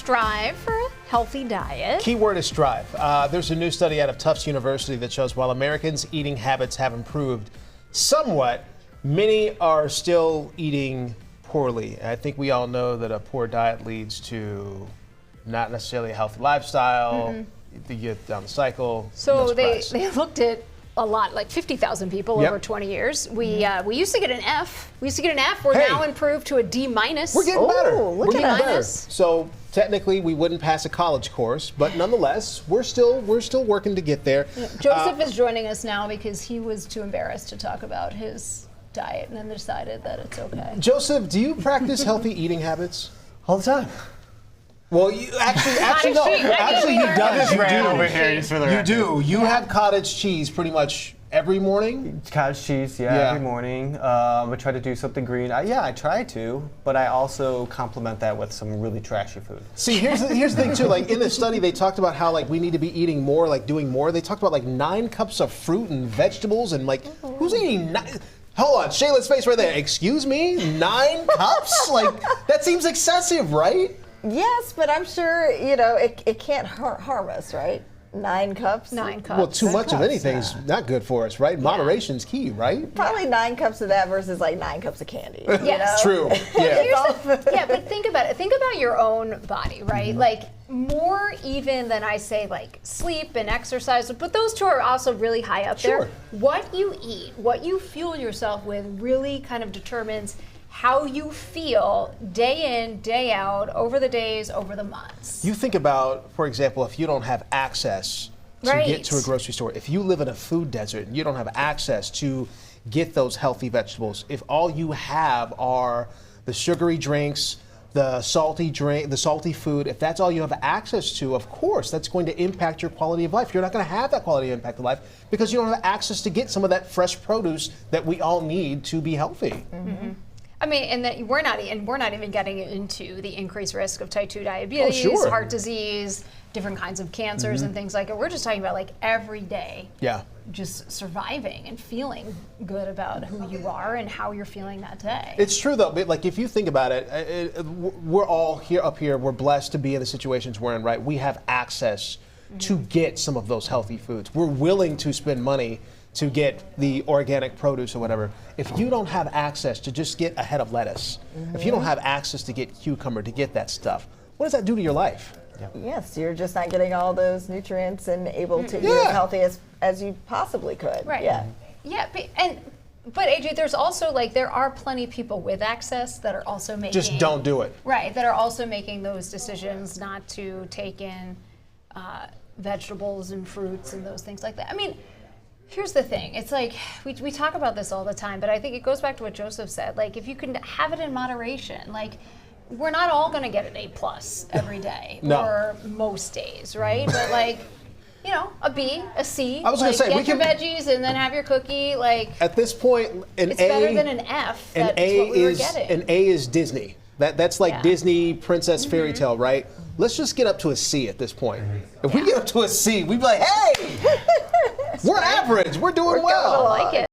strive for a healthy diet. Key word is strive. There's a new study out of Tufts University that shows while Americans' eating habits have improved somewhat, many are still eating poorly. I think we all know that a poor diet leads to not necessarily a healthy lifestyle. You get down the cycle. So no they surprise. looked at a lot, like 50,000 people Yep. over 20 years. We used to get an F. We used to get an F. We're Hey. now improved to a D minus. We're getting better. look We're at getting us. better. So technically, we wouldn't pass a college course, but nonetheless, we're still working to get there. Joseph is joining us now because he was too embarrassed to talk about his diet and then decided that it's okay. Joseph, do you practice healthy eating habits? All the time. Well, you actually no. cheese. Actually, he does. You ran do. over here just for the You record. do. You have cottage cheese pretty much every morning. Cottage cheese, Yeah. every morning. I try to do something green. I try to, but I also complement that with some really trashy food. See, here's the thing too. Like in the study, they talked about how like we need to be eating more, like doing more. They talked about like 9 cups of fruit and vegetables, and like who's eating 9? Hold on, Shayla's face right there. Excuse me, 9 cups? Like that seems excessive, right? Yes, but I'm sure, it can't harm us, right? 9 cups? 9 cups. Well, too much of cups, anything is not good for us, right? Moderation's key, right? Probably 9 cups of that versus like 9 cups of candy. Yes. True. Yeah. Yeah, but think about it. Think about your own body, right? Like more even than I say like sleep and exercise, but those two are also really high up Sure. there. What you eat, what you fuel yourself with really kind of determines how you feel day in, day out, over the days, over the months. You think about, for example, if you don't have access to Right. get to a grocery store, if you live in a food desert and you don't have access to get those healthy vegetables, if all you have are the sugary drinks, the salty food, if that's all you have access to, of course, that's going to impact your quality of life. You're not going to have that quality of impact of life because you don't have access to get some of that fresh produce that we all need to be healthy. I mean, and that we're not even getting into the increased risk of type 2 diabetes, sure. heart disease, different kinds of cancers and things like it. We're just talking about like every day. Yeah. Just surviving and feeling good about who you are and how you're feeling that day. It's true though, but like if you think about it, we're all here up here. We're blessed to be in the situations we're in, right? We have access to get some of those healthy foods. We're willing to spend money to get the organic produce or whatever. If you don't have access to just get a head of lettuce, if you don't have access to get cucumber, to get that stuff, what does that do to your life? Yes, you're just not getting all those nutrients and able to eat as healthy as you possibly could. Right. Yeah. Yeah, but AJ, there's also like there are plenty of people with access that are also making Just don't do it. Right, that are also making those decisions not to take in vegetables and fruits and those things like that. I mean, here's the thing. It's like we talk about this all the time, but I think it goes back to what Joseph said. Like if you can have it in moderation, like we're not all going to get an A+ every day No. or most days, right? But like, a B, a C. I was gonna say, get we your can- veggies and then have your cookie. Like At this point, an it's A, better than an F. an That's A what we were is getting. an A is Disney. That's like Yeah. Disney princess fairy tale, right? Let's just get up to a C at this point. If we get up to a C, we'd be like, hey, we're average. We're doing well. I like it.